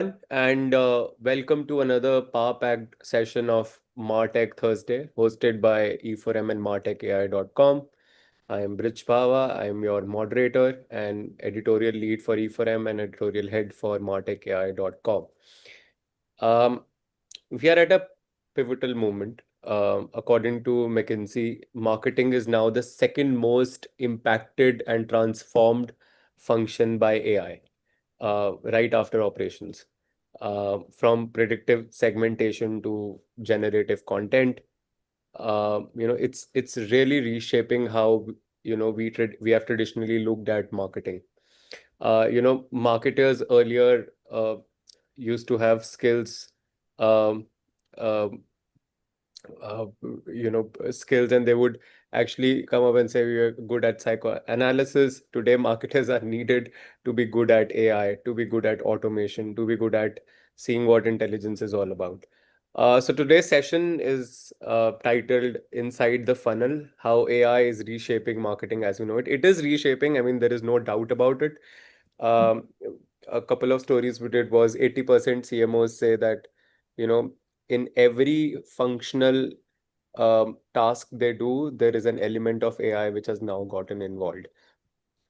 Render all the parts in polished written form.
And welcome to another power-packed session of MarTech Thursday, hosted by E4M and MarTechAI.com. I am Brij Pava. I am your moderator and editorial lead for E4M and editorial head for MarTechAI.com. Um, we are at a pivotal moment. According to McKinsey, marketing is now the second most impacted and transformed function by AI, right after operations. From predictive segmentation to generative content, it's really reshaping how we have traditionally looked at marketing. Marketers earlier used to have skills, um, um, uh, skills, and they would actually come up and say we are good at psychoanalysis. Today, marketers are needed to be good at AI, to be good at automation, to be good at seeing what intelligence is all about. So today's session is titled Inside the Funnel, How AI is Reshaping Marketing as we know it. It is reshaping. I mean, there is no doubt about it. Um, a couple of stories we did was 80% CMOs say that, you know, in every functional task they do, there is an element of AI which has now gotten involved.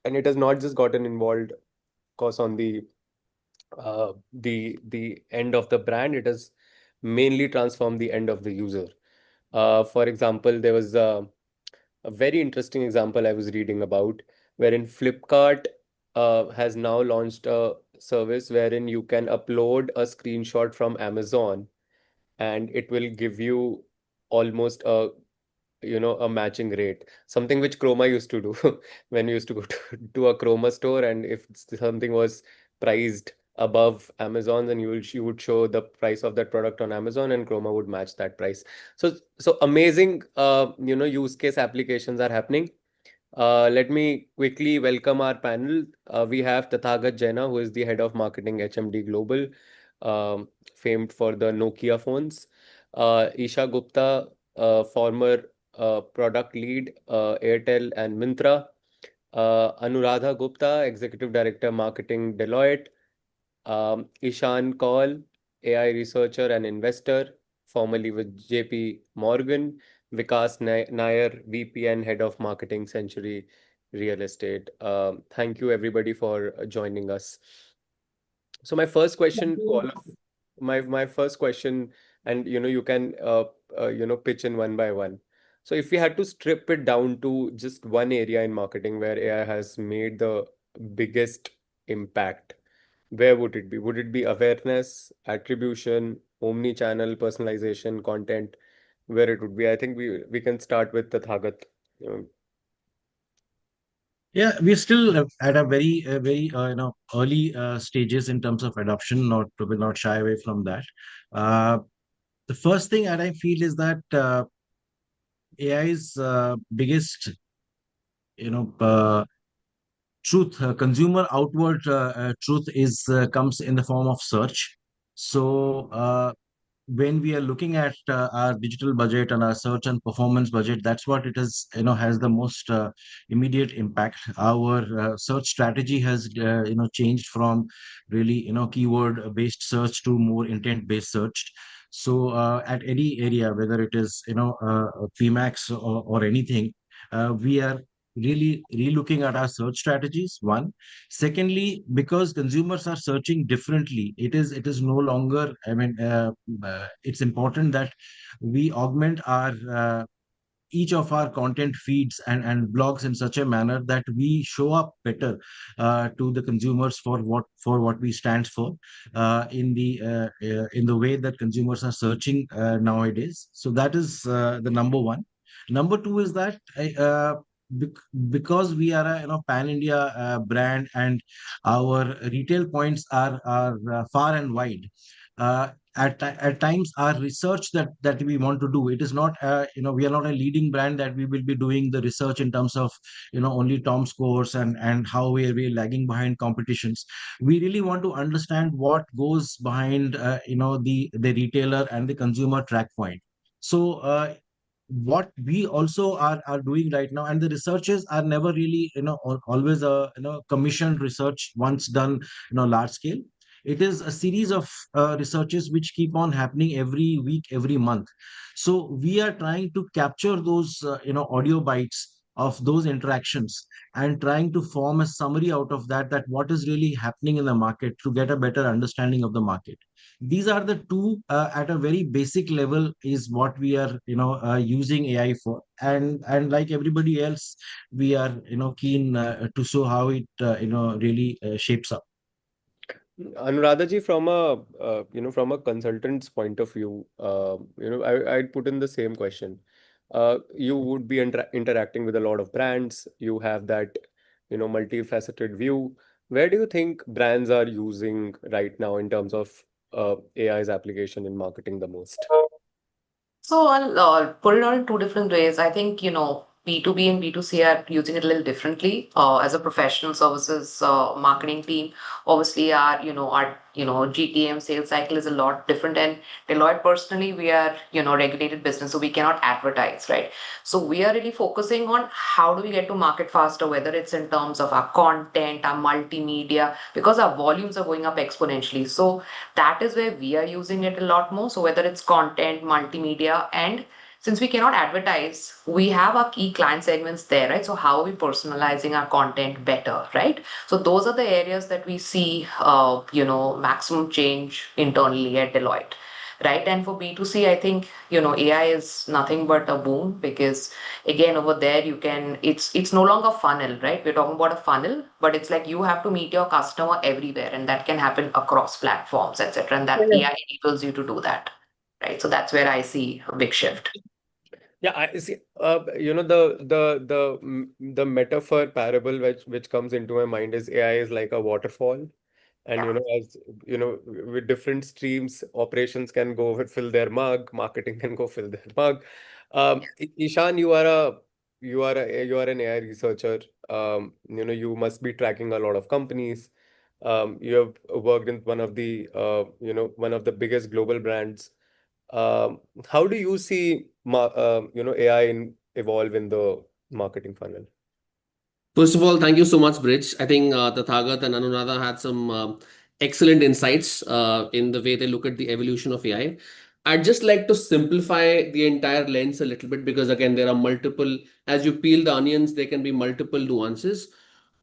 And it has not just gotten involved, of course, on the end of the brand, it has mainly transformed the end of the user. For example, there was a very interesting example I was reading about, wherein Flipkart has now launched a service wherein you can upload a screenshot from Amazon and it will give you almost a matching rate, something which Chroma used to do when we used to go to a Chroma store, and if something was priced above Amazon, then you would show the price of that product on Amazon and Chroma would match that price. So amazing use case applications are happening. Let me quickly welcome our panel. We have Tathagat Jaina, who is the head of marketing HMD Global, famed for the Nokia phones. Isha Gupta, former product lead, Airtel and Myntra. Anuradha Gupta, executive director marketing, Deloitte. Ishan Kaul, AI researcher and investor, formerly with JP Morgan. Vikas Nair, VP and head of marketing, Century Real Estate. Thank you everybody for joining us. So my first question to all of my first question, and you can pitch in one by one. So if we had to strip it down to just one area in marketing where AI has made the biggest impact, where would it be? Would it be awareness, attribution, omni-channel, personalization, content? Where it would be? I think we can start with the Thagat. Um, Yeah, we're still at a very early stages in terms of adoption. Not will not shy away from that. Uh, the first thing that I feel is that AI's biggest you know truth, consumer outward truth is comes in the form of search. So when we are looking at our digital budget and our search and performance budget, that's what it is, has the most immediate impact. Our search strategy has changed from really keyword based search to more intent based search. So at any area, whether it is PMAX or anything, we are really relooking at our search strategies. One, secondly, because consumers are searching differently, it is no longer, it's important that we augment our each of our content feeds and blogs in such a manner that we show up better to the consumers for what we stand for in the way that consumers are searching nowadays. So that is the number one. Number two is that bec- because we are a pan India brand, and our retail points are far and wide. At times, our research that we want to do, it is not we are not a leading brand that we will be doing the research in terms of only Tom scores and how we are lagging behind competitions. We really want to understand what goes behind the retailer and the consumer track point. So what we also are doing right now, and the researches are never really always a commissioned research once done large scale. It is a series of researches which keep on happening every week, every month. So we are trying to capture those audio bites of those interactions and trying to form a summary out of that, that what is really happening in the market, to get a better understanding of the market. These are the two, at a very basic level, is what we are using AI for. And like everybody else, we are keen to show how it really shapes up. Anuradha ji, from a from a consultant's point of view, I'd put in the same question. You would be interacting with a lot of brands. You have that, multifaceted view. Where do you think brands are using right now in terms of AI's application in marketing the most? So I'll put it on in two different ways. I think, B2B and B2C are using it a little differently. As a professional services marketing team, obviously our GTM sales cycle is a lot different. And Deloitte personally, we are, regulated business, so we cannot advertise, right? So we are really focusing on how do we get to market faster, whether it's in terms of our content, our multimedia, because our volumes are going up exponentially. So that is where we are using it a lot more. So whether it's content, multimedia, and since we cannot advertise, we have our key client segments there, right? So how are we personalizing our content better, right? So those are the areas that we see, maximum change internally at Deloitte, right? And for B2C, I think, AI is nothing but a boom, because again, over there, it's no longer funnel, right? We're talking about a funnel, but it's like you have to meet your customer everywhere, and that can happen across platforms, etc. And that AI enables you to do that, right? So that's where I see a big shift. Yeah, I see. The metaphor parable which comes into my mind is AI is like a waterfall, and Yeah. as with different streams, operations can go fill their mug, marketing can go fill their mug. Ishan, you are an AI researcher. You must be tracking a lot of companies. You have worked in one of the biggest global brands. How do you see AI evolve in the marketing funnel? First of all, thank you so much, Bridge. I think Tathagat and Anuradha had some excellent insights in the way they look at the evolution of AI. I'd just like to simplify the entire lens a little bit because, again, there are multiple, as you peel the onions, there can be multiple nuances.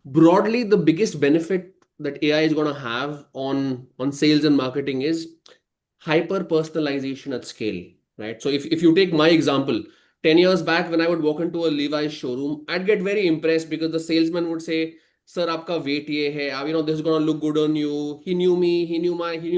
Broadly, the biggest benefit that AI is going to have on sales and marketing is hyper personalization at scale, right? So if you take my example, 10 years back when I would walk into a Levi's showroom, I'd get very impressed because the salesman would say, sir, aapka weight ye hai, this is going to look good on you. He knew me, he knew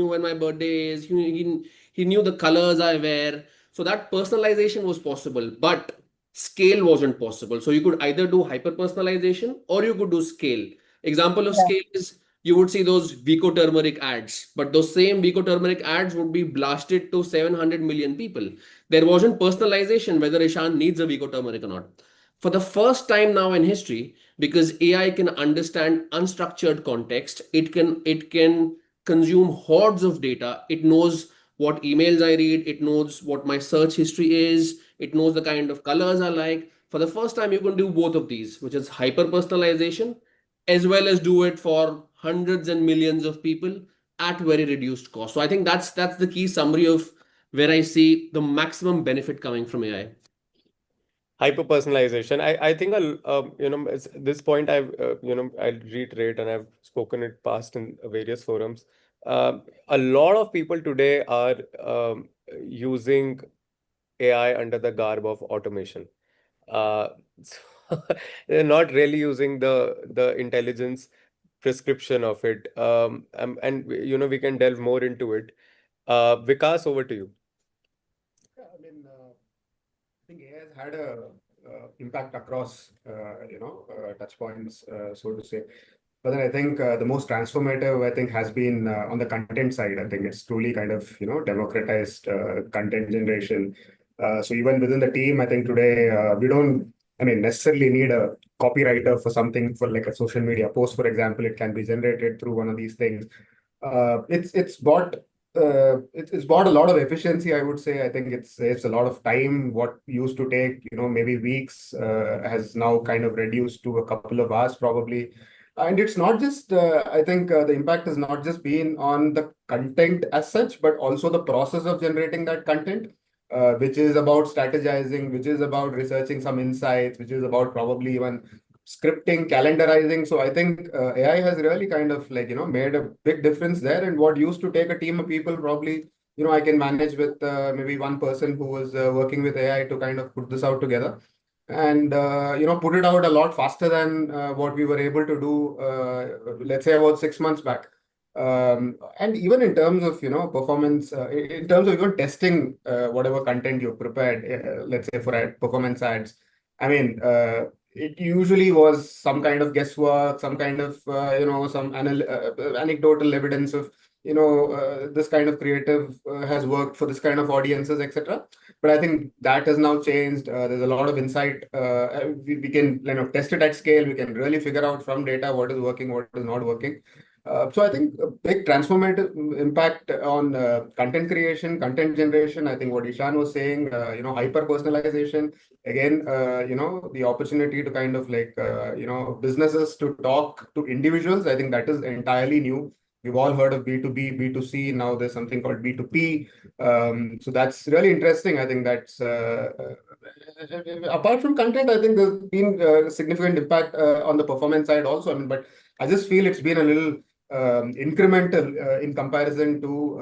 when my birthday is, he knew the colors I wear. So that personalization was possible, but scale wasn't possible. So you could either do hyper personalization or you could do scale. Example of scale is you would see those Vico turmeric ads, but those same Vico turmeric ads would be blasted to 700 million people. There wasn't personalization whether Ishan needs a Vico turmeric or not. For the first time now in history, because AI can understand unstructured context, it can consume hordes of data. It knows what emails I read, it knows what my search history is, it knows the kind of colors I like. For the first time, you can do both of these, which is hyper personalization as well as do it for hundreds and millions of people at very reduced cost. So I think that's the key summary of where I see the maximum benefit coming from AI. Hyper personalization. I think this point I'll reiterate, and I've spoken it past in various forums. A lot of people today are using AI under the garb of automation. So they're not really using the intelligence prescription of it. And we can delve more into it. Vikas, over to you. Yeah, I think AI has had a impact across touch points, so to say. But then I think the most transformative, I think, has been on the content side. I think it's truly kind of democratized content generation. So even within the team, I think today we don't, necessarily need a copywriter for something, for like a social media post, for example. It can be generated through one of these things. It's brought a lot of efficiency, I would say. I think it saves a lot of time. What used to take maybe weeks has now kind of reduced to a couple of hours probably. And it's not just, I think the impact has not just been on the content as such, but also the process of generating that content, which is about strategizing, which is about researching some insights, which is about probably even scripting, calendarizing. So I think AI has really kind of like, made a big difference there. And what used to take a team of people probably, I can manage with maybe one person who was working with AI to kind of put this out together and put it out a lot faster than what we were able to do let's say about 6 months back. And even in terms of performance, in terms of even testing whatever content you've prepared, let's say for performance ads, I mean, it usually was some kind of guesswork, some kind of some anecdotal evidence of this kind of creative has worked for this kind of audiences, etc. But I think that has now changed. There's a lot of insight. We can test it at scale. We can really figure out from data what is working, what is not working. So I think a big transformative impact on content creation, content generation. I think what Ishan was saying, hyper personalization. Again, the opportunity to kind of like, businesses to talk to individuals. I think that is entirely new. We've all heard of B2B, B2C. Now there's something called B2P. So that's really interesting. I think that's apart from content, I think there's been a significant impact on the performance side also. I mean, but I just feel it's been a little incremental in comparison to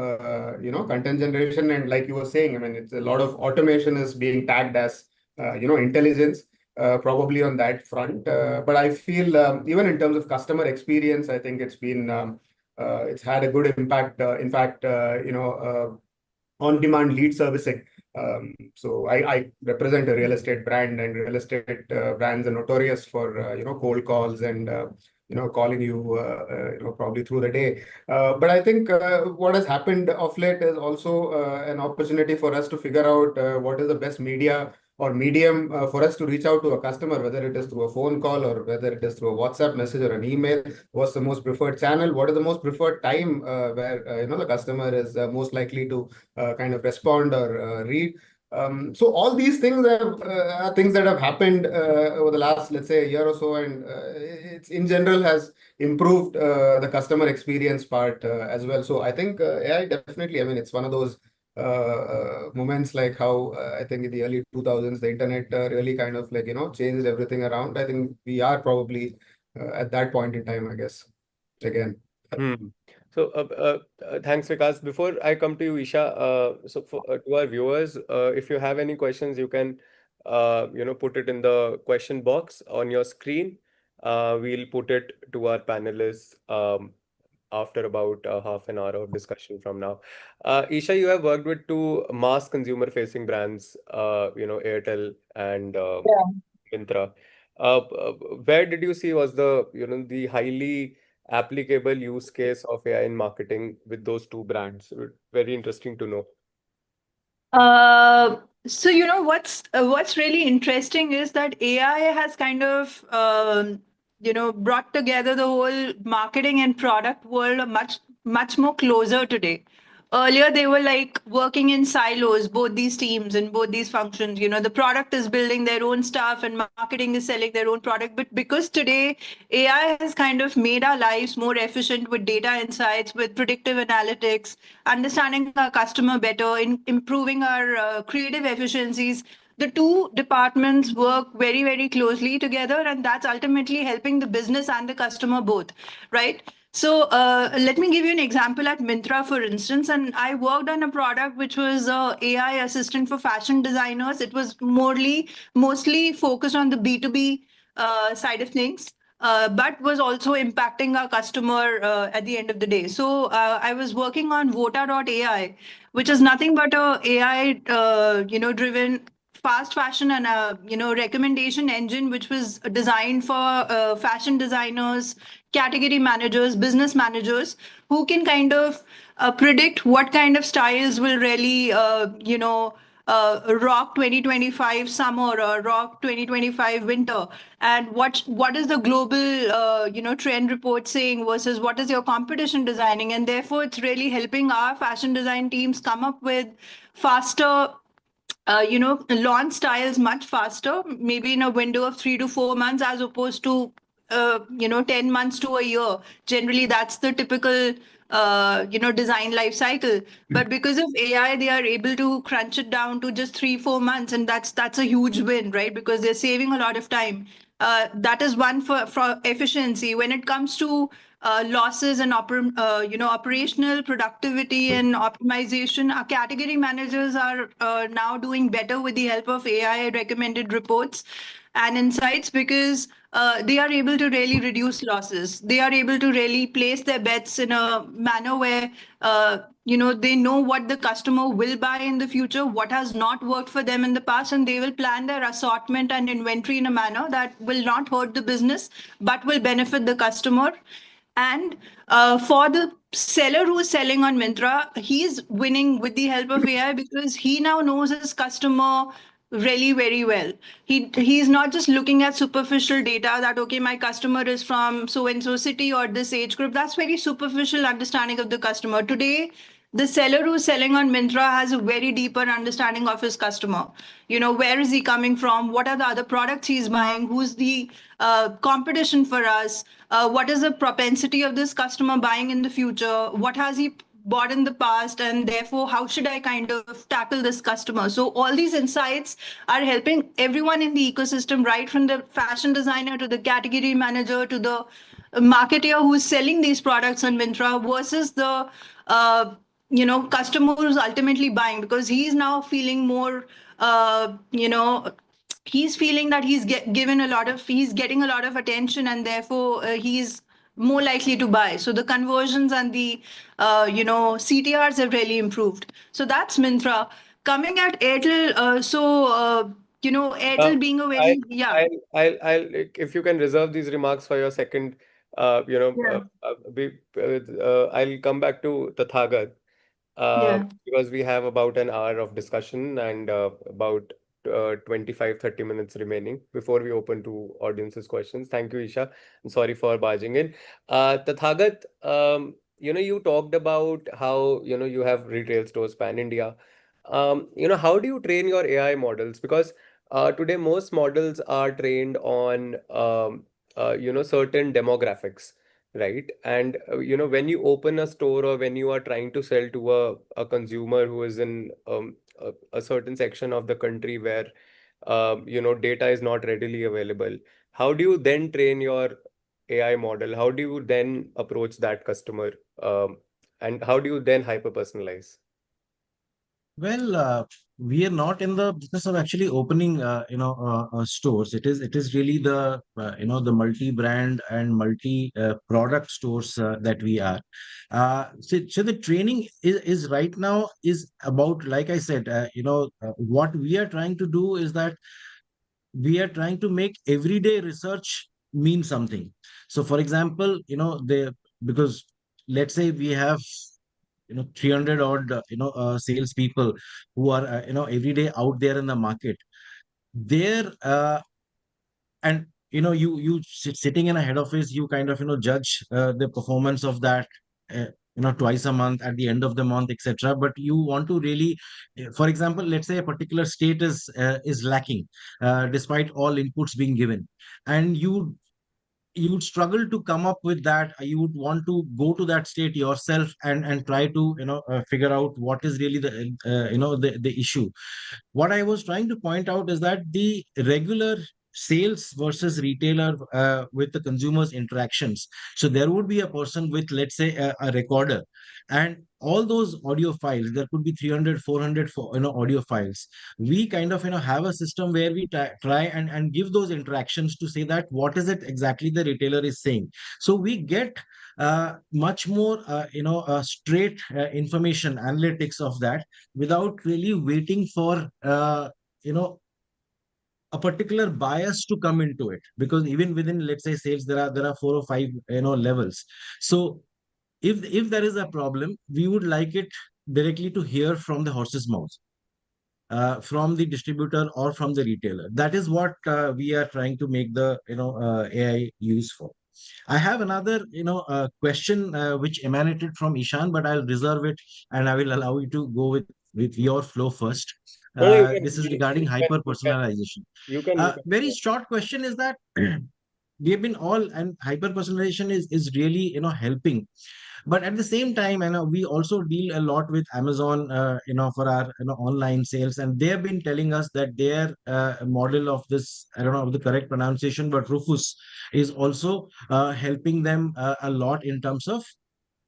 content generation. And like you were saying, I mean, it's a lot of automation is being tagged as intelligence. Probably on that front, but I feel even in terms of customer experience, I think it's had a good impact. In fact, on-demand lead servicing. So I represent a real estate brand, and real estate brands are notorious for cold calls and calling you probably through the day. But I think what has happened of late is also an opportunity for us to figure out what is the best media or medium for us to reach out to a customer, whether it is through a phone call or whether it is through a WhatsApp message or an email. What's the most preferred channel? What is the most preferred time where the customer is most likely to kind of respond or read? So all these things are things that have happened over the last, let's say, a year or so, and it's in general has improved the customer experience part as well. So I think AI definitely, I mean, it's one of those moments like how I think in the early 2000s, the internet really kind of like, changed everything around. I think we are probably at that point in time, I guess, again. Hmm. So, thanks, Vikas. Before I come to you, Isha, so for to our viewers, if you have any questions, you can, put it in the question box on your screen. We'll put it to our panelists after about half an hour of discussion from now. Isha, you have worked with two mass consumer-facing brands, Airtel and Myntra. Where did you see was the highly applicable use case of AI in marketing with those two brands? Very interesting to know. So what's really interesting is that AI has kind of brought together the whole marketing and product world much more closer today. Earlier, they were like working in silos, both these teams and both these functions. The product is building their own stuff and marketing is selling their own product. But because today AI has kind of made our lives more efficient with data insights, with predictive analytics, understanding our customer better, in improving our creative efficiencies, the two departments work very, very closely together, and that's ultimately helping the business and the customer both, right? So let me give you an example at Myntra, for instance. And I worked on a product which was a AI assistant for fashion designers. It was mostly focused on the B2B side of things. But was also impacting our customer at the end of the day. So I was working on Vota.ai, which is nothing but a AI, driven fast fashion and a recommendation engine which was designed for fashion designers, category managers, business managers, who can kind of predict what kind of styles will really rock 2025 summer or rock 2025 winter, and what is the global trend report saying versus what is your competition designing. And therefore it's really helping our fashion design teams come up with faster launch styles much faster, maybe in a window of 3 to 4 months, as opposed to 10 months to a year. Generally, that's the typical design life cycle. But because of AI, they are able to crunch it down to just 3-4 months, and that's a huge win, right? Because they're saving a lot of time. That is one for efficiency. When it comes to losses and operational productivity and optimization, our category managers are now doing better with the help of AI recommended reports and insights, because they are able to really reduce losses. They are able to really place their bets in a manner where they know what the customer will buy in the future, what has not worked for them in the past, and they will plan their assortment and inventory in a manner that will not hurt the business but will benefit the customer. And for the seller who's selling on Myntra, he's winning with the help of AI because he now knows his customer really very well. He's not just looking at superficial data that, okay, my customer is from so and so city or this age group. That's very superficial understanding of the customer. Today, the seller who's selling on Myntra has a very deeper understanding of his customer. Where is he coming from? What are the other products he's buying? Who's the competition for us? What is the propensity of this customer buying in the future? What has he bought in the past? And therefore, how should I kind of tackle this customer? So all these insights are helping everyone in the ecosystem, right from the fashion designer to the category manager to the marketer who's selling these products on Myntra, versus the customer who's ultimately buying, because he's now feeling more he's feeling that he's getting a lot of attention, and therefore he's more likely to buy. So the conversions and the CTRs have really improved. So that's Myntra. Coming at Airtel, Uh, Airtel being a I, very, yeah, if you can reserve these remarks for your second, yeah, I'll come back to Tathagat, yeah. because we have about an hour of discussion and about 25-30 minutes remaining before we open to audience's questions. Thank you, Isha. I'm sorry for barging in. Tathagat, you talked about how, you have retail stores pan India. How do you train your AI models? Because today most models are trained on, certain demographics, right? And when you open a store or when you are trying to sell to a consumer who is in a certain section of the country where data is not readily available, how do you then train your AI model? How do you then approach that customer? And how do you then hyper personalize? Well, we are not in the business of actually opening, stores. It is really the the multi-brand and multi-product stores that we are. So the training is right now is about, like I said, what we are trying to do is that we are trying to make everyday research mean something. So, for example, because let's say we have 300 odd salespeople who are every day out there in the market. There and sitting in a head office, you kind of judge the performance of that twice a month at the end of the month, etc. But you want to really, for example, let's say a particular state is lacking despite all inputs being given, and you would struggle to come up with that. You would want to go to that state yourself and try to figure out what is really the issue. What I was trying to point out is that the regular sales versus retailer with the consumers interactions. So there would be a person with, let's say, a recorder, and all those audio files, there could be 300, 400 audio files. We kind of have a system where we try and give those interactions to say that what is it exactly the retailer is saying. So we get much more straight information analytics of that, without really waiting for you know a particular bias to come into it, because even within, let's say, sales, there are four or five levels. So if there is a problem, we would like it directly to hear from the horse's mouth, from the distributor or from the retailer. That is what we are trying to make the AI use for. I have another question which emanated from Ishan, but I'll reserve it and I will allow you to go with your flow first. No, no, This is regarding hyper personalization. you can. Very short question is that we have been all, and hyper personalization is really helping. But at the same time, we also deal a lot with Amazon, for our online sales, and they have been telling us that their model of this, I don't know the correct pronunciation, but Rufus is also helping them a lot in terms of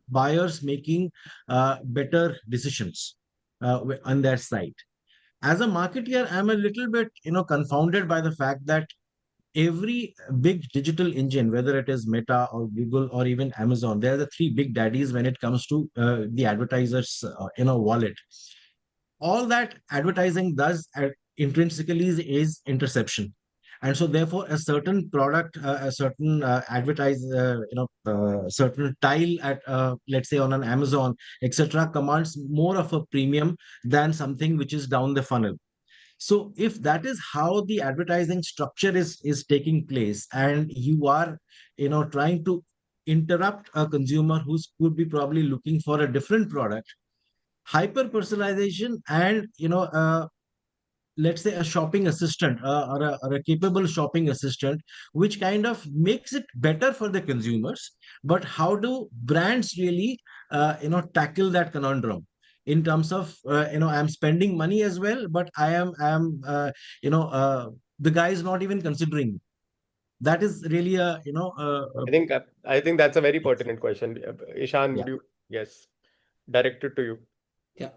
buyers making better decisions on their site. As a marketer, I'm a little bit confounded by the fact that every big digital engine, whether it is Meta or Google or even Amazon, they're the three big daddies when it comes to the advertisers wallet. All that advertising does intrinsically is interception. And so therefore a certain product, a certain certain tile at let's say on an Amazon, etc., commands more of a premium than something which is down the funnel. So if that is how the advertising structure is taking place, and you are trying to interrupt a consumer who's could be probably looking for a different product, hyper personalization and let's say a shopping assistant, or a capable shopping assistant, which kind of makes it better for the consumers. But how do brands really tackle that conundrum in terms of I'm spending money as well, but I am you know the guy is not even considering me. That is really a I think that's a very pertinent question. Ishan, yeah. would you? Yes, directed to you. Yeah.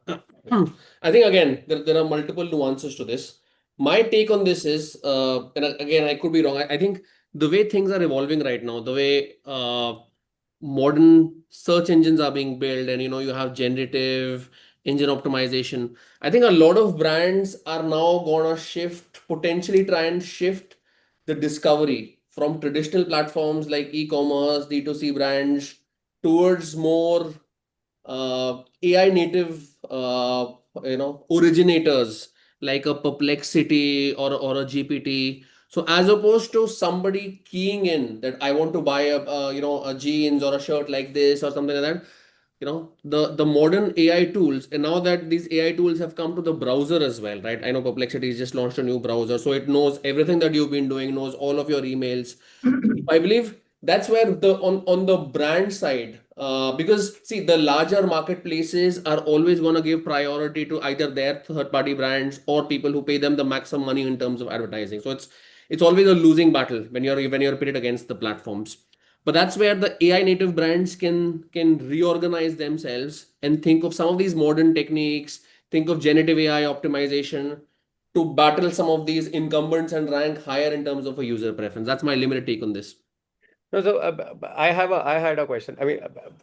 I think again, there are multiple nuances to this. My take on this is, and again, I could be wrong. I think the way things are evolving right now, the way modern search engines are being built, and you have generative engine optimization. I think a lot of brands are now gonna potentially try and shift the discovery from traditional platforms like e-commerce, D2C brands towards more AI native originators like a Perplexity or a GPT. So as opposed to somebody keying in that I want to buy a jeans or a shirt like this or something like that, the modern AI tools, and now that these AI tools have come to the browser as well, right? I know Perplexity has just launched a new browser, so it knows everything that you've been doing, knows all of your emails. I believe that's where the on the brand side, because see, the larger marketplaces are always going to give priority to either their third party brands or people who pay them the maximum money in terms of advertising. So it's always a losing battle when you're pitted against the platforms. But that's where the AI native brands can reorganize themselves and think of some of these modern techniques, think of generative AI optimization to battle some of these incumbents and rank higher in terms of a user preference. That's my limited take on this. No, so I had a question. I mean,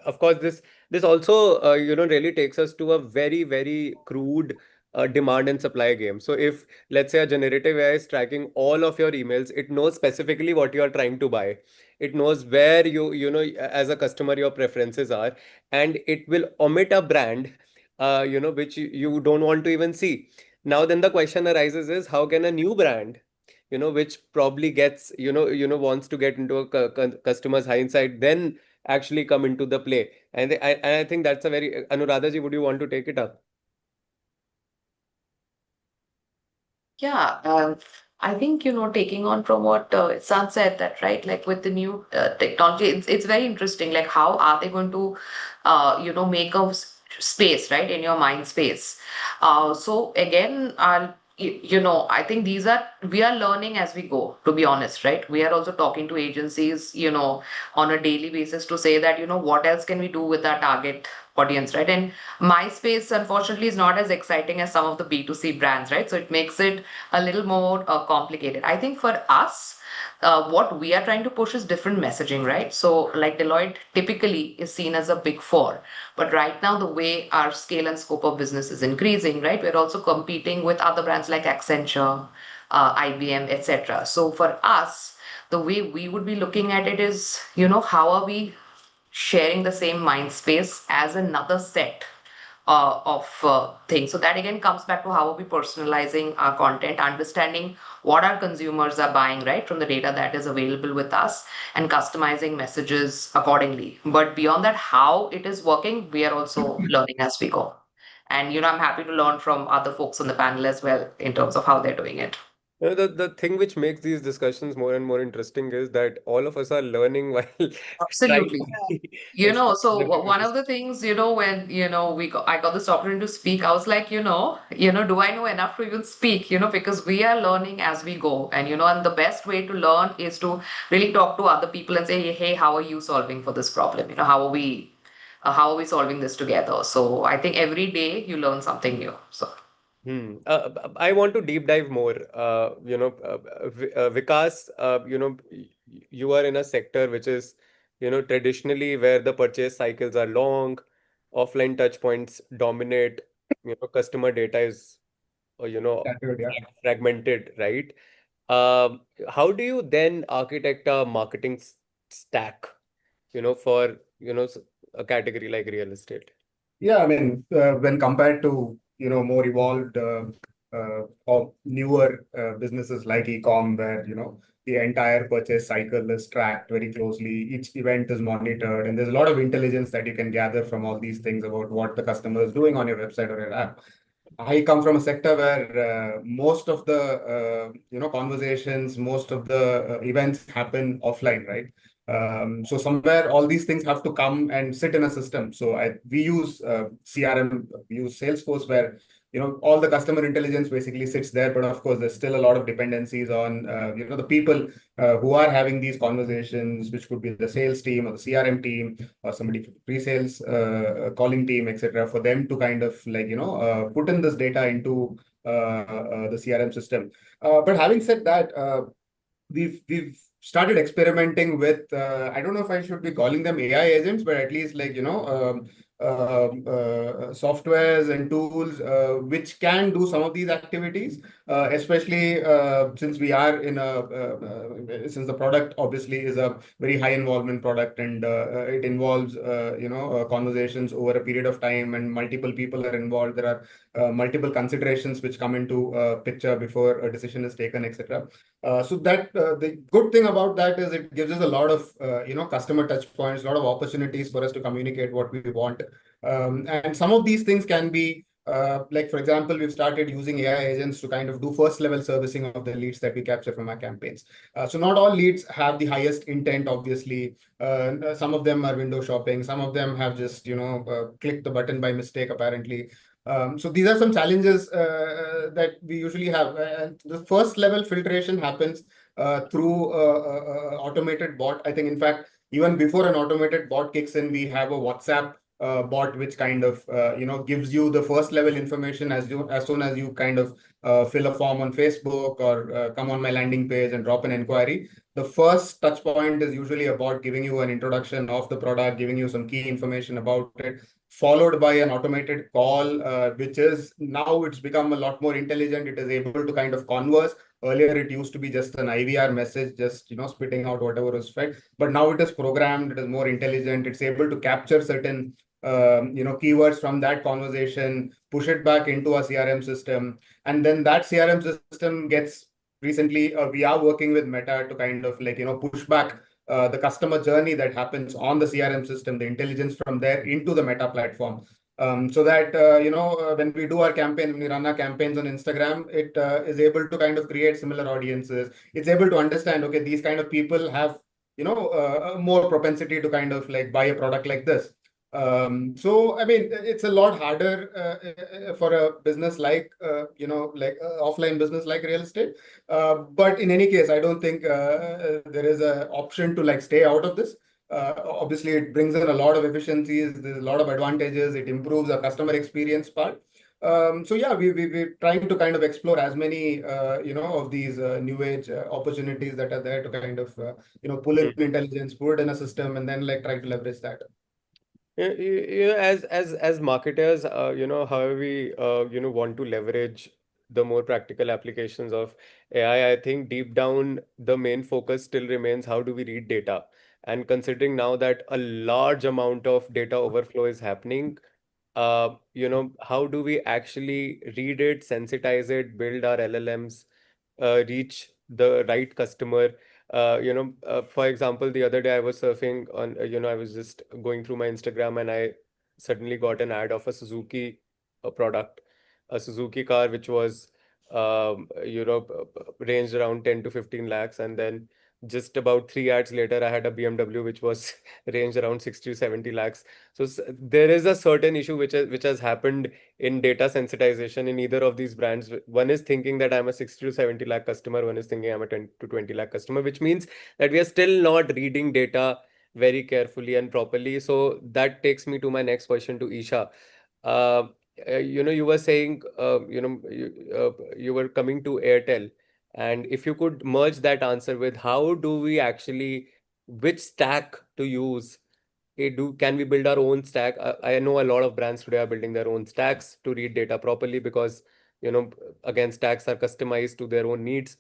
of course, this also really takes us to a very very crude demand and supply game. So if let's say a generative AI is tracking all of your emails, it knows specifically what you are trying to buy. It knows where as a customer your preferences are, and it will omit a brand, which you don't want to even see. Now then the question arises is how can a new brand which probably gets wants to get into a customer's hindsight, then actually come into the play. And I think that's a very Anuradha ji, would you want to take it up? Yeah, I think, taking on from what San said, that right, like with the new technology, it's very interesting. Like, how are they going to, make a space, right, in your mind space? So again, I think we are learning as we go, to be honest, right? We are also talking to agencies, on a daily basis to say that, what else can we do with our target audience, right? And MySpace, unfortunately, is not as exciting as some of the B2C brands, right? So it makes it a little more complicated. I think for us, what we are trying to push is different messaging, right? So, like Deloitte typically is seen as a big four, but right now, the way our scale and scope of business is increasing, right, we're also competing with other brands like Accenture, IBM, etc. So, for us, the way we would be looking at it is, how are we sharing the same mind space as another set of things. So that again comes back to how are we personalizing our content, understanding what our consumers are buying, right, from the data that is available with us, and customizing messages accordingly. But beyond that, how it is working, we are also learning as we go. And I'm happy to learn from other folks on the panel as well in terms of how they're doing it. The thing which makes these discussions more and more interesting is that all of us are learning while trying Absolutely. to You know, explain so everything one to. of the things, when, I got this opportunity to speak, I was like, do I know enough to even speak? Because we are learning as we go. And the best way to learn is to really talk to other people and say, hey, how are you solving for this problem? How are we solving this together? So I think every day you learn something new. So I want to deep dive more. Vikas, you are in a sector which is, traditionally where the purchase cycles are long, offline touch points dominate, customer data is, That's good, yeah. fragmented, right? How do you then architect a marketing stack, for, a category like real estate? Yeah, I mean, when compared to, more evolved or newer businesses like e-com, where, the entire purchase cycle is tracked very closely, each event is monitored, and there's a lot of intelligence that you can gather from all these things about what the customer is doing on your website or your app. I come from a sector where most of the conversations, most of the events happen offline, right? So somewhere all these things have to come and sit in a system. So we use CRM, we use Salesforce, where all the customer intelligence basically sits there. But of course, there's still a lot of dependencies on the people who are having these conversations, which could be the sales team or the CRM team or somebody from the pre-sales calling team, etc., for them to kind of put in this data into the CRM system. But having said that, we've started experimenting with I don't know if I should be calling them AI agents, but at least softwares and tools which can do some of these activities, especially since we are in since the product obviously is a very high involvement product, and it involves conversations over a period of time, and multiple people are involved. There are multiple considerations which come into picture before a decision is taken, etc. So that the good thing about that is it gives us a lot of customer touch points, a lot of opportunities for us to communicate what we want. And some of these things can be like, for example, we've started using AI agents to kind of do first level servicing of the leads that we capture from our campaigns. So not all leads have the highest intent, obviously. Some of them are window shopping. Some of them have just clicked the button by mistake, apparently. So these are some challenges that we usually have. The first level filtration happens through automated bot. I think, in fact, even before an automated bot kicks in, we have a WhatsApp bot which kind of gives you the first level information as soon as you kind of fill a form on Facebook or come on my landing page and drop an inquiry. The first touch point is usually a bot giving you an introduction of the product, giving you some key information about it, followed by an automated call, which is now it's become a lot more intelligent. It is able to kind of converse. Earlier, it used to be just an IVR message, just spitting out whatever was fed. But now it is programmed. It is more intelligent. It's able to capture certain keywords from that conversation, push it back into a CRM system, and then that CRM system gets recently. We are working with Meta to kind of push back the customer journey that happens on the CRM system, the intelligence from there into the Meta platform. So that when we do our campaign, when we run our campaigns on Instagram, it is able to kind of create similar audiences. It's able to understand, okay, these kind of people have more propensity to kind of buy a product like this. So I mean, it's a lot harder for a business offline business like real estate. But in any case, I don't think there is an option to stay out of this. Obviously, it brings in a lot of efficiencies. There's a lot of advantages. It improves our customer experience part. So yeah, we're trying to kind of explore as many of these new age opportunities that are there to kind of pull in intelligence, put it in a system, and then try to leverage that. As marketers, however we want to leverage the more practical applications of AI, I think deep down the main focus still remains how do we read data. And considering now that a large amount of data overflow is happening, how do we actually read it, sensitize it, build our LLMs, reach the right customer? For example, the other day I was surfing on, I was just going through my Instagram and I suddenly got an ad of a Suzuki product, a Suzuki car, which was ranged around 10 to 15 lakhs. And then just about 3 ads later, I had a BMW which was ranged around 60 to 70 lakhs. So there is a certain issue which has happened in data sensitization in either of these brands. One is thinking that I'm a 60 to 70 lakh customer, one is thinking I'm a 10 to 20 lakh customer, which means that we are still not reading data very carefully and properly. So that takes me to my next question to Isha. Uh, you were saying, you were coming to Airtel, and if you could merge that answer with how do we actually, which stack to use? Can we build our own stack? I know a lot of brands today are building their own stacks to read data properly because, again, stacks are customized to their own needs.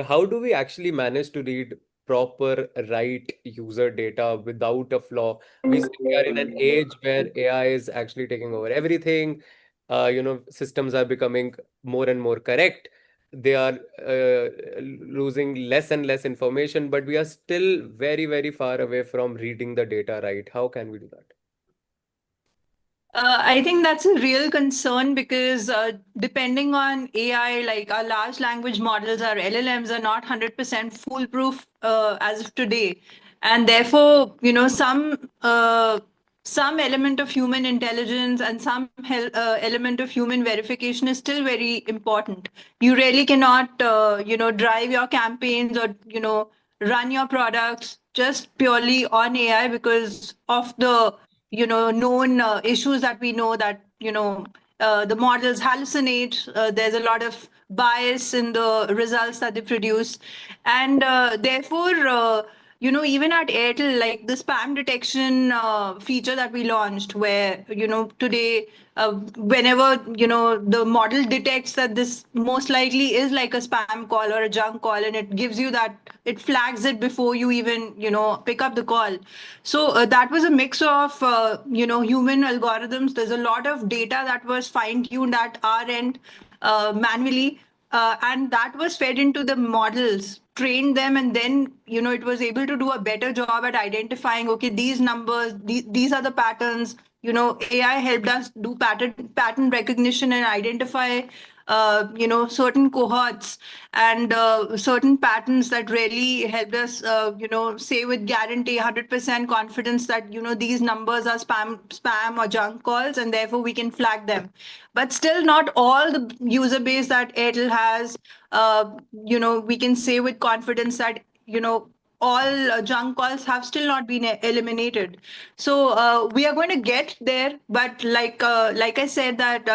How do we actually manage to read proper, right user data without a flaw? We are in an age where AI is actually taking over everything. Systems are becoming more and more correct. They are losing less and less information, but we are still very, very far away from reading the data right. How can we do that? I think that's a real concern because depending on AI, like our large language models, our LLMs are not 100% foolproof as of today. And therefore, some element of human intelligence and some element of human verification is still very important. You really cannot, drive your campaigns or, run your products just purely on AI because of the known issues that we know that the models hallucinate. There's a lot of bias in the results that they produce, and therefore even at Airtel, like the spam detection feature that we launched, where today whenever the model detects that this most likely is like a spam call or a junk call, and it gives you that, it flags it before you even pick up the call. So that was a mix of human algorithms. There's a lot of data that was fine tuned at our end manually, and that was fed into the models, trained them, and then it was able to do a better job at identifying, okay, these numbers, these are the patterns. AI helped us do pattern recognition and identify certain cohorts and certain patterns that really helped us say with guarantee 100% confidence that these numbers are spam or junk calls, and therefore we can flag them. But still, not all the user base that Airtel has, we can say with confidence that all junk calls have still not been eliminated. So we are going to get there, but like I said, that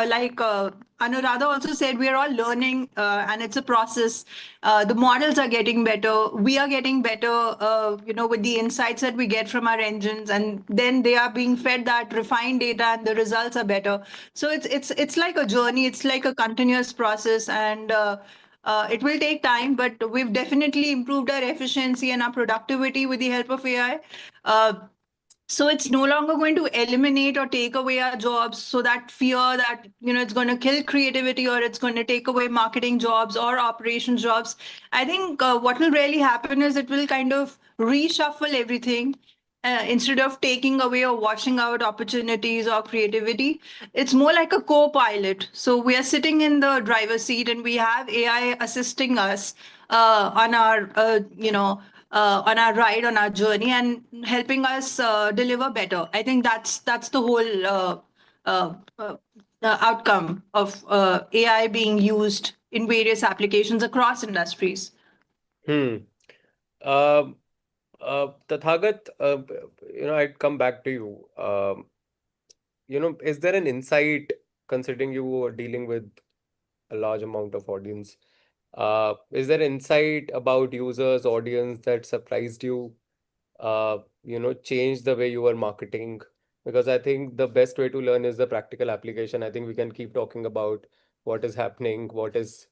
Anuradha also said, we are all learning, and it's a process. The models are getting better. We are getting better, with the insights that we get from our engines, and then they are being fed that refined data, and the results are better. So it's like a journey. It's like a continuous process, and it will take time, but we've definitely improved our efficiency and our productivity with the help of AI. So it's no longer going to eliminate or take away our jobs. So that fear that it's going to kill creativity or it's going to take away marketing jobs or operations jobs, I think what will really happen is it will kind of reshuffle everything. Instead of taking away or washing out opportunities or creativity, it's more like a co-pilot. So we are sitting in the driver's seat and we have AI assisting us on our on our ride, on our journey, and helping us deliver better. I think that's the whole uh, uh, outcome of AI being used in various applications across industries. Hmm. Um, Tathagat, I'd come back to you. Is there an insight, considering you were dealing with a large amount of audience? Is there insight about users, audience that surprised you? Change the way you are marketing? Because I think the best way to learn is the practical application. I think we can keep talking about what is happening, what is,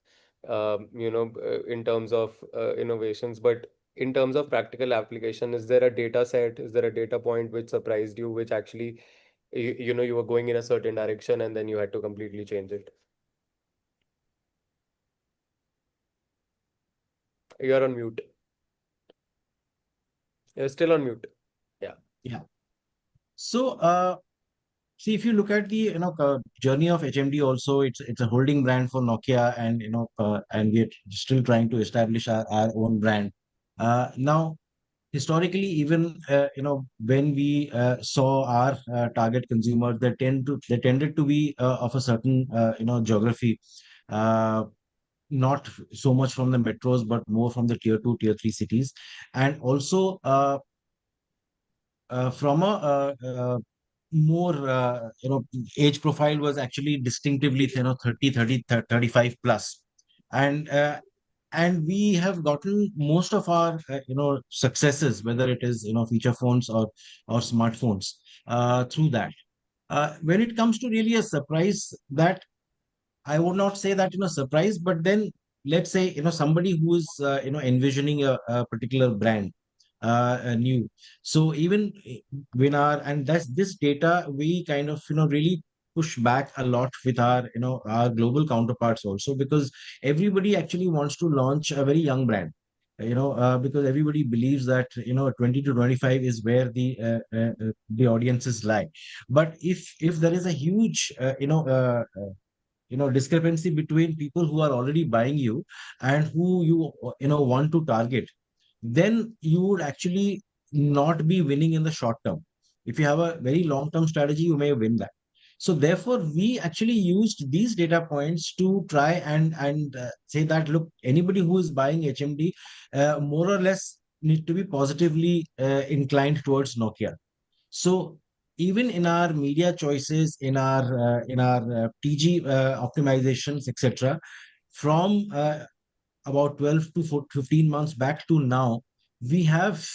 in terms of innovations, but in terms of practical application, is there a data set? Is there a data point which surprised you, which actually, you were going in a certain direction and then you had to completely change it? You're on mute. You're still on mute. Yeah. Yeah. So, See, if you look at the journey of HMD, also it's a holding brand for Nokia, and and we're still trying to establish our own brand. Now, historically, even when we saw our target consumers, they tended to be of a certain geography, uh, not so much from the metros, but more from the tier 2, tier 3 cities, and also from a more age profile was actually distinctively 35 plus, and we have gotten most of our successes, whether it is feature phones or smartphones, through that. When it comes to really a surprise, that I would not say that surprise, but then let's say somebody who is envisioning a particular brand, new. So even when our and that's this data, we kind of really push back a lot with our our global counterparts also, because everybody actually wants to launch a very young brand. Because everybody believes that 20 to 25 is where the audiences lie. But if there is a huge discrepancy between people who are already buying you and who you want to target, then you would actually not be winning in the short term. If you have a very long term strategy, you may win that. So therefore, we actually used these data points to try and say that, look, anybody who is buying HMD more or less need to be positively inclined towards Nokia. So even in our media choices, in our TG optimizations, etc., from about 12 to 15 months back to now, we have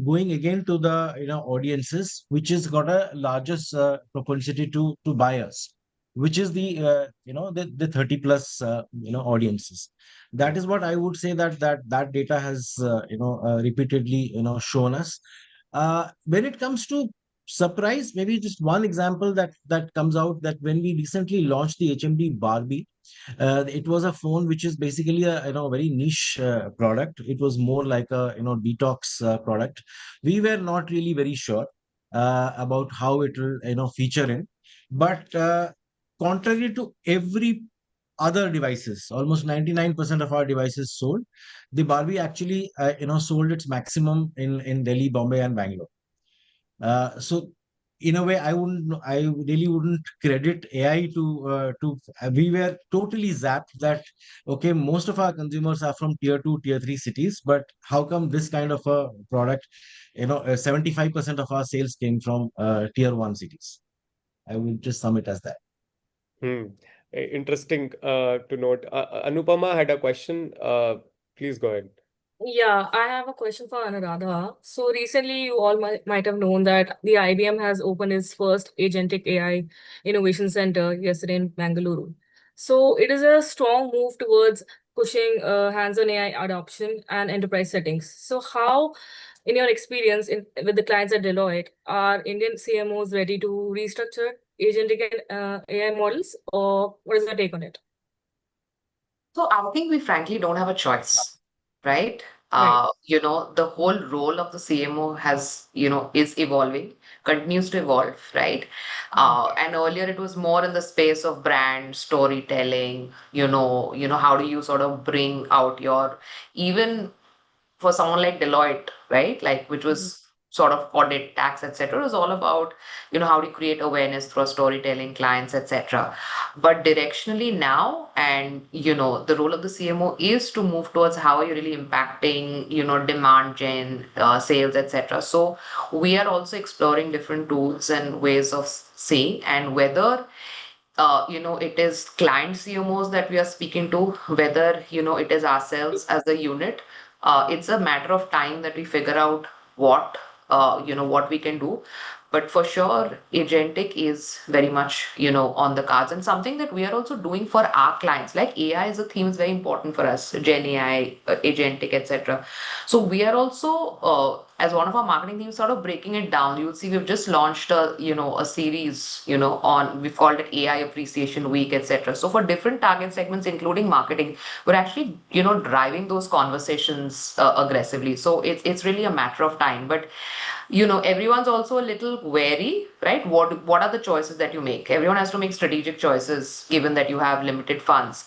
going again to the audiences which has got a largest propensity to buy us, which is the 30 plus audiences. That is what I would say, that data has repeatedly shown us. When it comes to surprise, maybe just one example that comes out, that when we recently launched the HMD Barbie, it was a phone which is basically a very niche product. It was more like a detox product. We were not really very sure about how it will feature in, but contrary to every other devices, almost 99% of our devices sold, the Barbie actually sold its maximum in Delhi, Bombay, and Bangalore. So in a way, I really wouldn't credit AI to. We were totally zapped that, okay, most of our consumers are from tier 2, tier 3 cities, but how come this kind of a product, 75% of our sales came from tier 1 cities? I would just sum it as that. Hmm. Interesting to note. Anupama had a question. Please go ahead. Yeah, I have a question for Anuradha. So recently, you all might have known that the IBM has opened its first agentic AI innovation center yesterday in Bangalore. So it is a strong move towards pushing hands-on AI adoption and enterprise settings. So how, in your experience with the clients at Deloitte, are Indian CMOs ready to restructure agentic AI models, or what is your take on it? So I think we frankly don't have a choice, right? Right. The whole role of the CMO is evolving, continues to evolve, right? And earlier it was more in the space of brand storytelling, how do you sort of bring out even for someone like Deloitte, right? Like, which Mhm. was sort of audit, tax, etc. It was all about, how do you create awareness through storytelling, clients, etc. But directionally now, and the role of the CMO is to move towards how are you really impacting, demand gen, sales, etc. So we are also exploring different tools and ways of saying, and whether it is client CMOs that we are speaking to, whether, it is ourselves as a unit. It's a matter of time that we figure out what we can do. But for sure, agentic is very much, on the cards, and something that we are also doing for our clients. Like AI as a theme is very important for us, Gen AI, agentic, etc. So we are also as one of our marketing teams, sort of breaking it down, you'll see we've just launched a series, on, we've called it AI Appreciation Week, etc. So for different target segments, including marketing, we're actually, driving those conversations aggressively. So it's really a matter of time. But everyone's also a little wary, right? What are the choices that you make? Everyone has to make strategic choices given that you have limited funds.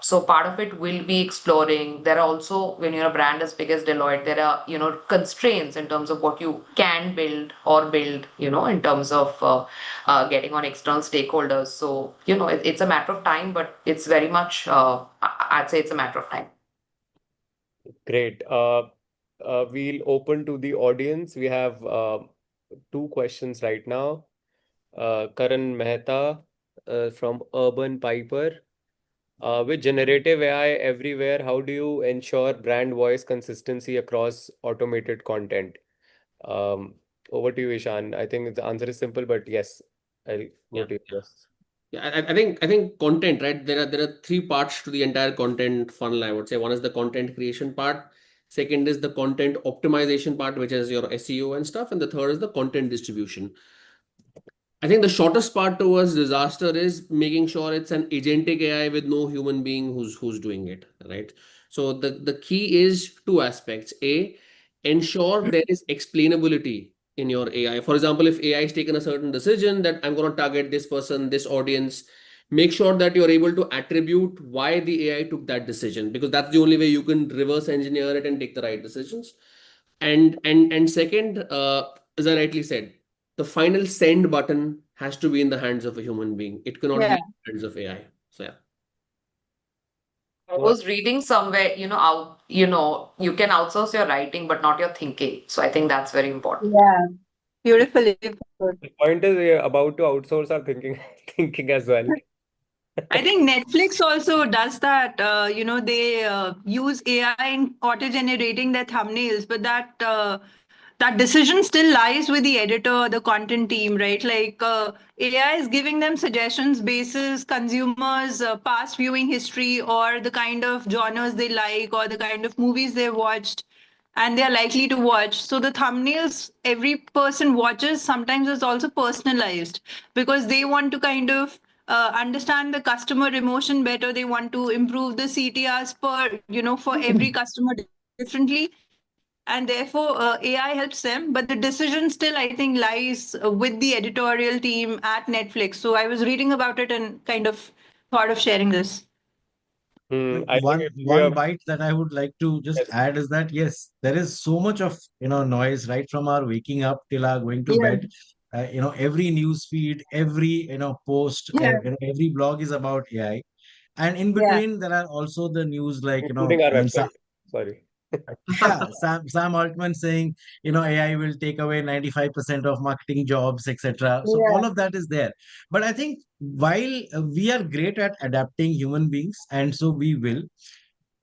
So part of it will be exploring. There are also, when you're a brand as big as Deloitte, there are, constraints in terms of what you can build or build, in terms of getting on external stakeholders. So, it's a matter of time, but it's very much, I'd say it's a matter of time. Great. We'll open to the audience. We have two questions right now. Karan Mehta from Urban Piper. With generative AI everywhere, how do you ensure brand voice consistency across automated content? Um, Over to you, Ishan. I think the answer is simple, but yes, I'll go Yeah. to you first. Yeah, I think content, right? There are three parts to the entire content funnel, I would say. One is the content creation part. Second is the content optimization part, which is your SEO and stuff. And the third is the content distribution. I think the shortest part towards disaster is making sure it's an agentic AI with no human being who's doing it, right? So the key is two aspects. A, ensure there is explainability in your AI. For example, if AI is taken a certain decision that I'm going to target this person, this audience, make sure that you're able to attribute why the AI took that decision, because that's the only way you can reverse engineer it and take the right decisions. And second, as I rightly said, the final send button has to be in the hands of a human being. It cannot be Yeah. in the hands of AI. So yeah. I was reading somewhere, you can outsource your writing, but not your thinking. So I think that's very important. Yeah. Beautifully put. The point is we're about to outsource our thinking thinking as well. I think Netflix also does that. They use AI in auto-generating their thumbnails, but that decision still lies with the editor, the content team, right? Like AI is giving them suggestions basis consumers' past viewing history or the kind of genres they like or the kind of movies they watched and they are likely to watch. So the thumbnails every person watches sometimes is also personalized because they want to kind of understand the customer emotion better. They want to improve the CTRs for every customer differently. And therefore, AI helps them. But the decision still, I think, lies with the editorial team at Netflix. So I was reading about it and kind of thought of sharing this. I think it will be One bite that I would like to just yes, add is that yes, there is so much of noise right from our waking up till our going to Yeah. bed. Every news feed, every post, Yeah. every blog is about AI, and in Yeah. between there are also the news like including our I mean, website. Sorry. yeah, Sam Altman saying, AI will take away 95% of marketing jobs, etc. So Yeah. all of that is there. But I think while we are great at adapting human beings, and so we will,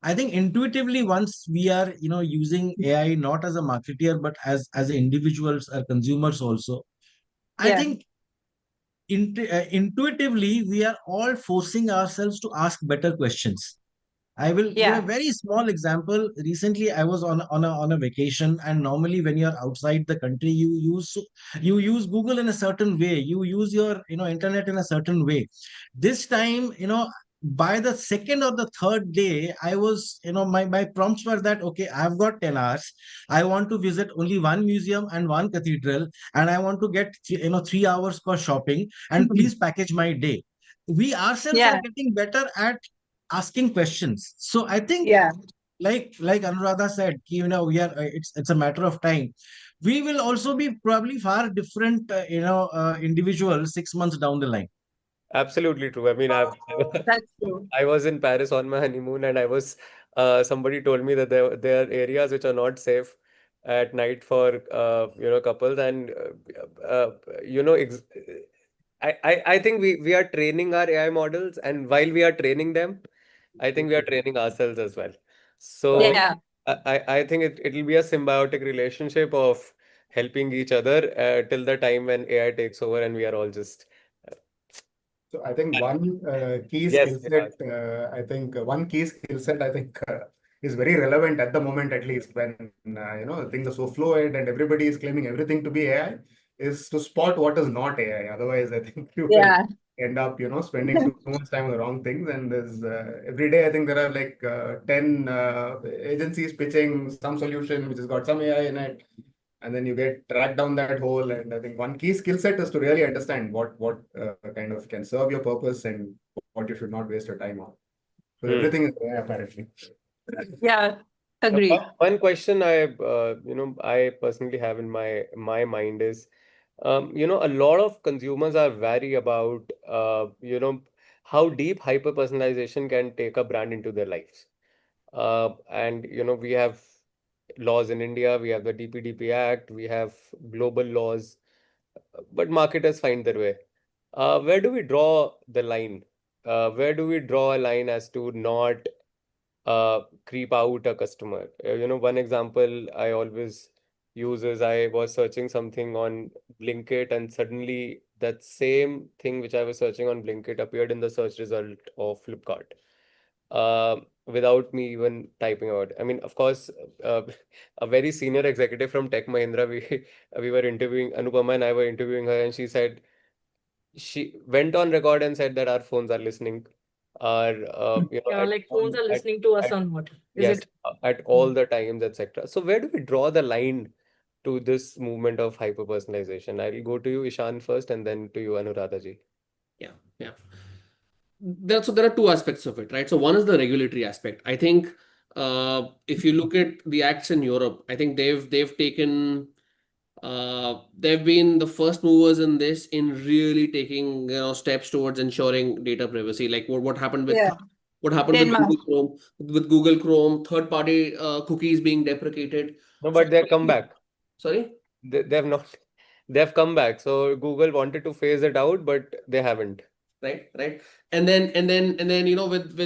I think intuitively once we are, using AI not as a marketeer but as individuals or consumers also, I Yeah. think intuitively we are all forcing ourselves to ask better questions. I will give a Yeah. very small example. Recently, I was on a vacation, and normally when you're outside the country, you use Google in a certain way. You use your internet in a certain way. This time, by the second or the third day, I was my prompts were that okay, I've got 10 hours. I want to visit only one museum and one cathedral, and I want to get 3 hours for shopping. And please package my day. We ourselves are Yeah. getting better at asking questions. So I think, Yeah. like Anuradha said, we are. It's a matter of time. We will also be probably far different, individuals 6 months down the line. Absolutely true. I mean, That's true. I was in Paris on my honeymoon, and I was somebody told me that there are areas which are not safe at night for couples, and you know ex I think we are training our AI models, and while we are training them, I think we are training ourselves as well. So Yeah. I think it'll be a symbiotic relationship of helping each other till the time when AI takes over and we are all just uh, So I think one key yes, skill set, I think one key skill set, I think is very relevant at the moment, at least when things are so fluid and everybody is claiming everything to be AI, is to spot what is not AI. Otherwise, I think you will Yeah. end up spending too much time on the wrong things. And there's every day I think there are like 10 agencies pitching some solution which has got some AI in it, and then you get tracked down that hole. And I think one key skill set is to really understand what kind of can serve your purpose and what you should not waste your time on. So everything is AI apparently. Yeah. Agree. One question I personally have in my mind is, a lot of consumers are wary about, how deep hyper personalization can take a brand into their lives. And we have laws in India, we have the DPDP Act, we have global laws, but marketers find their way. Where do we draw the line? Where do we draw a line as to not creep out a customer? One example I always use is I was searching something on Blinkit, and suddenly that same thing which I was searching on Blinkit appeared in the search result of Flipkart, without me even typing out. I mean, of course, uh, a very senior executive from Tech Mahindra, we were interviewing, Anupama and I were interviewing her, and she went on record and said that our phones are listening, are Yeah, at like phones are listening to us at on what? Is yes, it? at all the times, etc. So where do we draw the line to this movement of hyper personalization? I'll go to you, Ishan, first, and then to you, Anuradha ji. Yeah, yeah. There are two aspects of it, right? So one is the regulatory aspect. I think if you look at the acts in Europe, I think they've taken they've been the first movers in this, in really taking steps towards ensuring data privacy. Like what happened with Yeah. what happened with Denmark. Google Chrome, third party cookies being deprecated. No, So but they've come back. sorry. They've not. They've come back. So Google wanted to phase it out, but they haven't. Right, and then with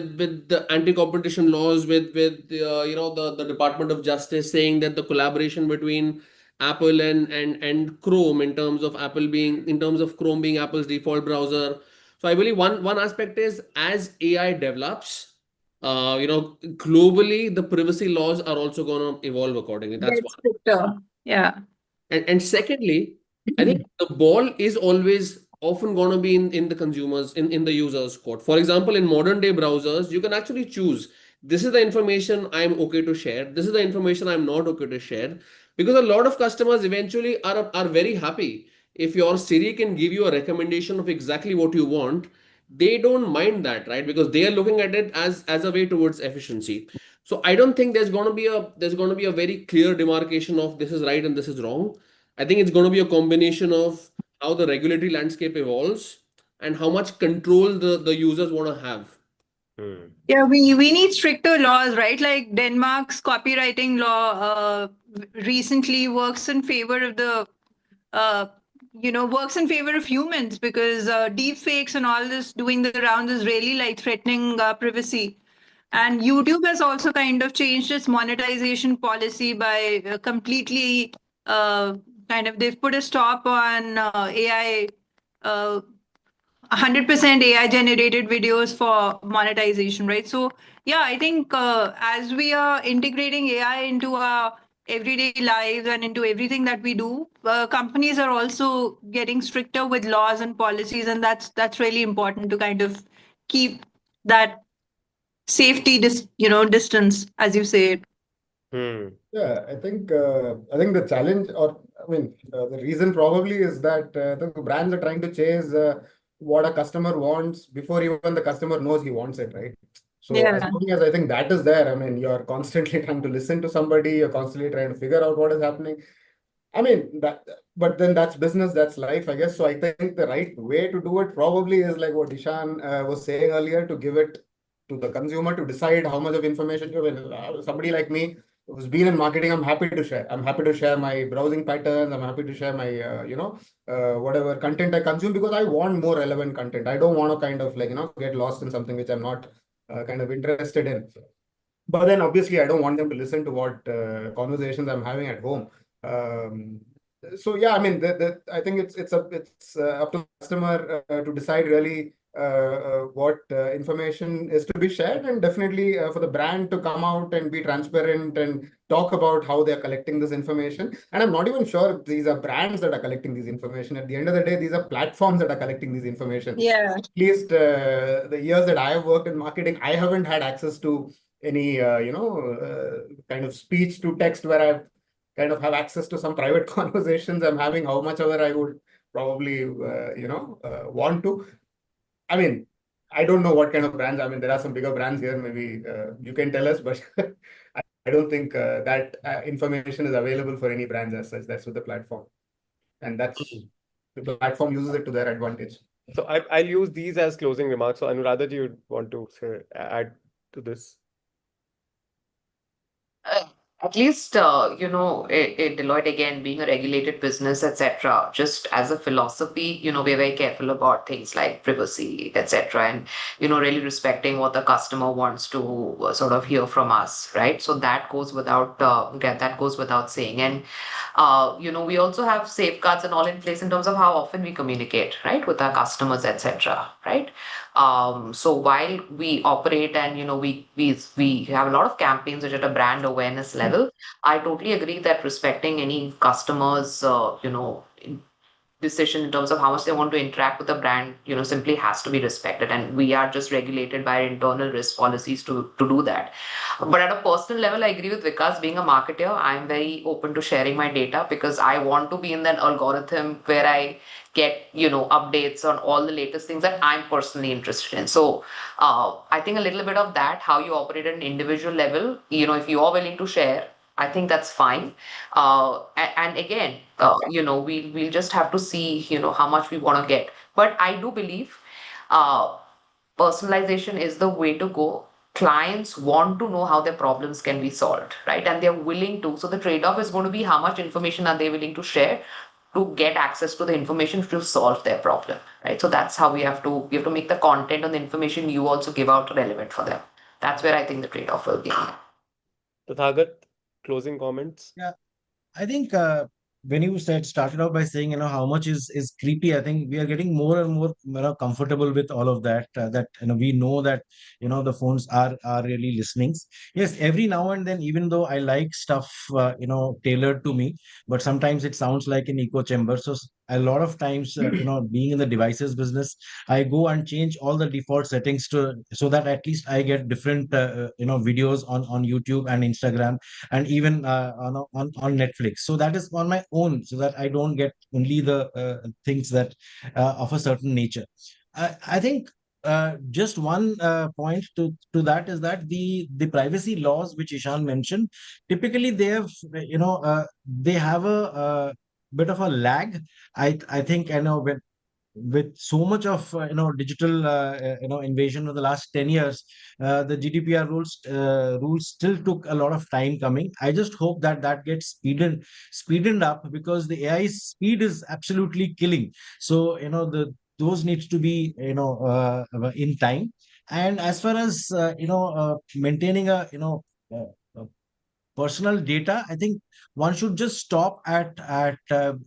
the anti-competition laws, with the Department of Justice saying that the collaboration between Apple and Chrome, in terms of Chrome being Apple's default browser. So I believe one aspect is, as AI develops, globally the privacy laws are also going to evolve accordingly. That's Get one. stricter. Yeah. And secondly, I think the ball is always often going to be in the consumers, in the user's court. For example, in modern day browsers, you can actually choose, this is the information I'm okay to share, this is the information I'm not okay to share. Because a lot of customers eventually are very happy if your Siri can give you a recommendation of exactly what you want. They don't mind that, right? Because they are looking at it as a way towards efficiency. So I don't think there's going to be a very clear demarcation of this is right and this is wrong. I think it's going to be a combination of how the regulatory landscape evolves and how much control the users want to have. Hmm. Yeah, we need stricter laws, right? Like Denmark's copywriting law recently works in favor of uh, works in favor of humans, because deep fakes and all this doing the rounds is really like threatening privacy. And YouTube has also kind of changed its monetization policy by completely they've put a stop on AI. 100% AI generated videos for monetization, right? So, yeah, I think as we are integrating AI into our everyday lives and into everything that we do, companies are also getting stricter with laws and policies, and that's really important to kind of keep that safety, distance, as you say it. Hmm. Yeah, I think the challenge, or I mean, the reason probably is that the brands are trying to chase what a customer wants before even the customer knows he wants it, right? So as Yeah. long as I think that is there, I mean, you're constantly trying to listen to somebody, you're constantly trying to figure out what is happening. I mean that, but then that's business, that's life, I guess. So I think the right way to do it probably is like what Ishan was saying earlier, to give it to the consumer to decide how much of information you will. Somebody like me who's been in marketing, I'm happy to share. I'm happy to share my browsing patterns. I'm happy to share my, whatever content I consume, because I want more relevant content. I don't want to kind of like, get lost in something which I'm not kind of interested in. But then obviously I don't want them to listen to what conversations I'm having at home. So yeah, I mean, I think it's up to the customer to decide really what information is to be shared, and definitely for the brand to come out and be transparent and talk about how they are collecting this information. And I'm not even sure if these are brands that are collecting this information. At the end of the day, these are platforms that are collecting this information. Yeah. At least the years that I have worked in marketing, I haven't had access to any kind of speech to text where I kind of have access to some private conversations I'm having, how much ever I would probably want to. I mean, I don't know what kind of brands. I mean, there are some bigger brands here. Maybe you can tell us, but I don't think that information is available for any brands as such. That's with the platform, and that's the platform uses it to their advantage. So I'll use these as closing remarks. So Anuradha, do you want to add to this? Uh, at least, Deloitte again being a regulated business, etc. Just as a philosophy, we're very careful about things like privacy, etc. And, really respecting what the customer wants to sort of hear from us, right? So that goes without saying. And, we also have safeguards and all in place in terms of how often we communicate, right, with our customers, etc. Right? So while we operate and we have a lot of campaigns which are at a brand awareness level, I totally agree that respecting any customers, decision in terms of how much they want to interact with the brand, simply has to be respected. And we are just regulated by internal risk policies to do that. But at a personal level, I agree with Vikas. Being a marketer, I'm very open to sharing my data because I want to be in that algorithm where I get, updates on all the latest things that I'm personally interested in. So I think a little bit of that, how you operate at an individual level, if you are willing to share, I think that's fine. And again, we'll just have to see, how much we want to get. But I do believe uh, personalization is the way to go. Clients want to know how their problems can be solved, right? And they're willing to. So the trade-off is going to be how much information are they willing to share to get access to the information to solve their problem, right? So that's how we have to make the content and the information you also give out relevant for them. That's where I think the trade-off will be. Tathagat, closing comments? Yeah, I think when you started off by saying, how much is creepy, I think we are getting more and more, comfortable with all of that. That we know that the phones are really listening. Yes, every now and then, even though I like stuff tailored to me, but sometimes it sounds like an echo chamber. So a lot of times, being in the devices business, I go and change all the default settings to so that at least I get different videos on YouTube and Instagram and even on Netflix. So that is on my own, so that I don't get only the things that of a certain nature. I think just one point to that is that the privacy laws which Ishan mentioned, typically they have they have a, bit of a lag. I think when with so much of digital invasion of the last 10 years, the GDPR rules still took a lot of time coming. I just hope that that gets speeded up, because the AI speed is absolutely killing. So the those needs to be in time. And as far as maintaining a uh, personal data, I think one should just stop at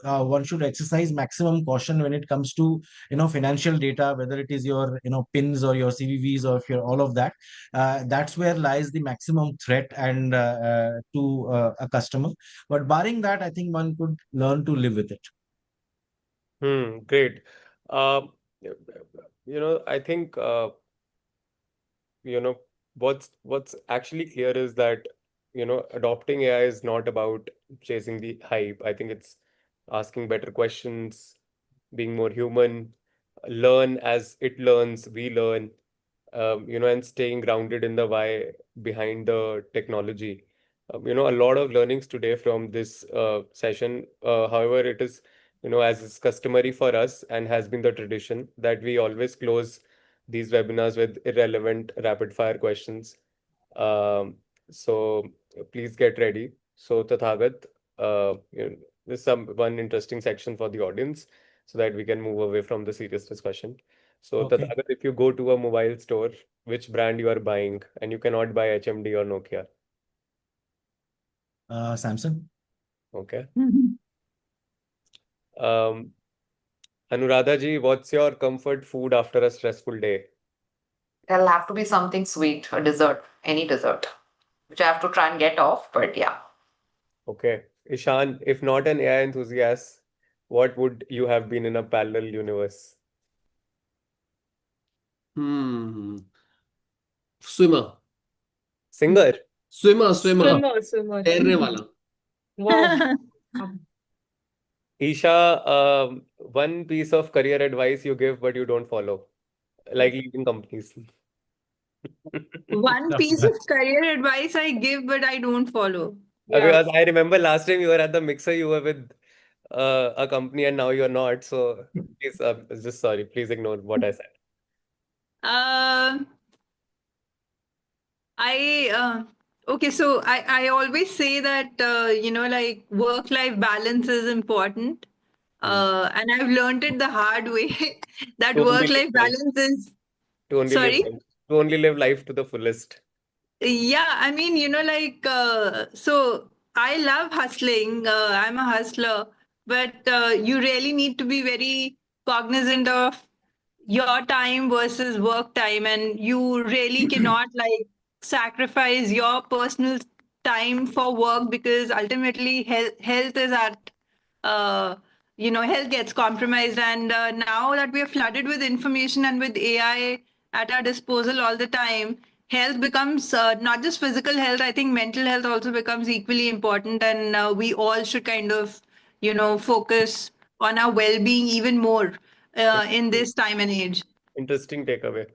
one should exercise maximum caution when it comes to financial data, whether it is your pins or your CVVs or if you're all of that. That's where lies the maximum threat and to a customer. But barring that, I think one could learn to live with it. Great. Um, I think you know what's actually clear is that adopting AI is not about chasing the hype. I think it's asking better questions, being more human, learn as it learns, we learn, and staying grounded in the why behind the technology. A lot of learnings today from this session. However, it is, as is customary for us and has been the tradition, that we always close these webinars with irrelevant rapid fire questions. So please get ready. So Tathagat, there's one interesting section for the audience so that we can move away from the serious discussion. So Okay. Tathagat, if you go to a mobile store, which brand you are buying, and you cannot buy HMD or Nokia. Samsung. Okay. Mhm. Um, Anuradha ji, what's your comfort food after a stressful day? There'll have to be something sweet, a dessert, any dessert, which I have to try and get off. But yeah, Okay. Ishan, if not an AI enthusiast, what would you have been in a parallel universe? Hmm. Swimmer. Singer. Swimmer. Swimmer. तैरने वाला. Wow. Isha, one piece of career advice you give but you don't follow, like leading companies. One piece of career advice I give, but I don't follow. Yeah. Because I remember last time you were at the mixer, you were with a company and now you're not. So please, just sorry, please ignore what I said. Um, okay, so I always say that like work-life balance is important. Hmm. And I've learned it the hard way that To only live work-life life, balance is to only live sorry. life, to only live life to the fullest. Yeah, I mean, like, so I love hustling. I'm a hustler, but you really need to be very cognizant of your time versus work time, and you really cannot like sacrifice your personal time for work because ultimately health is at uh, health gets compromised. And now that we are flooded with information and with AI at our disposal all the time, health becomes not just physical health. I think mental health also becomes equally important, and we all should kind of focus on our well-being even more in Interesting, this time and age. interesting takeaway.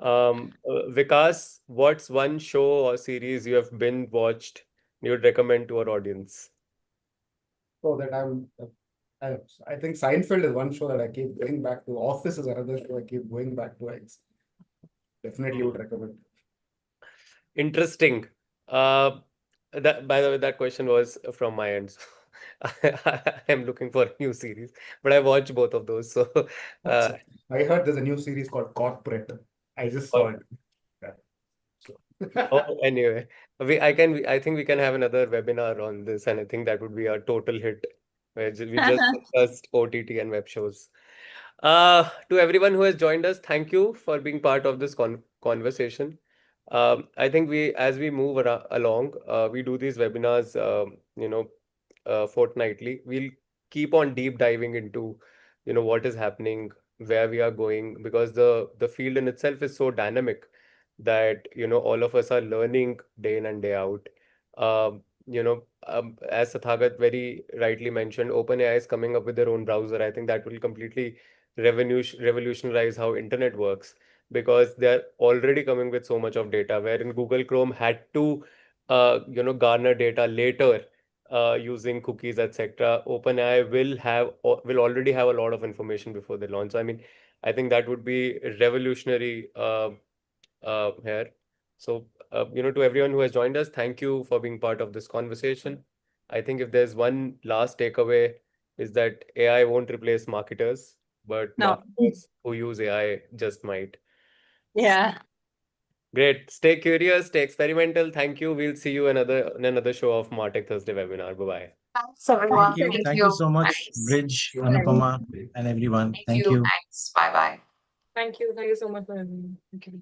Vikas, what's one show or series you have been watched you would recommend to our audience? So that I, I think Seinfeld is one show that I keep going back to. Office is another show I keep going back to. I definitely would recommend. Interesting. That by the way, that question was from my end. I am looking for a new series, but I watched both of those. So, That's uh, it. I heard there's a new series called Corporate. I just saw it. oh, Yeah. anyway, I think we can have another webinar on this, and I think that would be a total hit, where we just discussed OTT and web shows. To everyone who has joined us, thank you for being part of this conversation. I think as we move along, we do these webinars, fortnightly. We'll keep on deep diving into, what is happening, where we are going, because the field in itself is so dynamic that, all of us are learning day in and day out. As Sathagat very rightly mentioned, OpenAI is coming up with their own browser. I think that will completely revolutionize how internet works, because they're already coming with so much of data, wherein Google Chrome had to garner data later using cookies, etc. OpenAI will already have a lot of information before they launch. So, I mean, I think that would be revolutionary here. So, to everyone who has joined us, thank you for being part of this conversation. I think if there's one last takeaway, is that AI won't replace marketers, but No. marketers who use AI just might. Yeah. Great. Stay curious, stay experimental. Thank you. We'll see you in another show of MarTech Thursday webinar. Bye bye. thanks everyone. Thanks, everyone. Thank Thank you you. so much, Thanks. Bridge, Thank Anupama, and everyone. Thank Thank you. you. Thanks. Bye bye. Thank you. Thank you so much for having me. Thank you.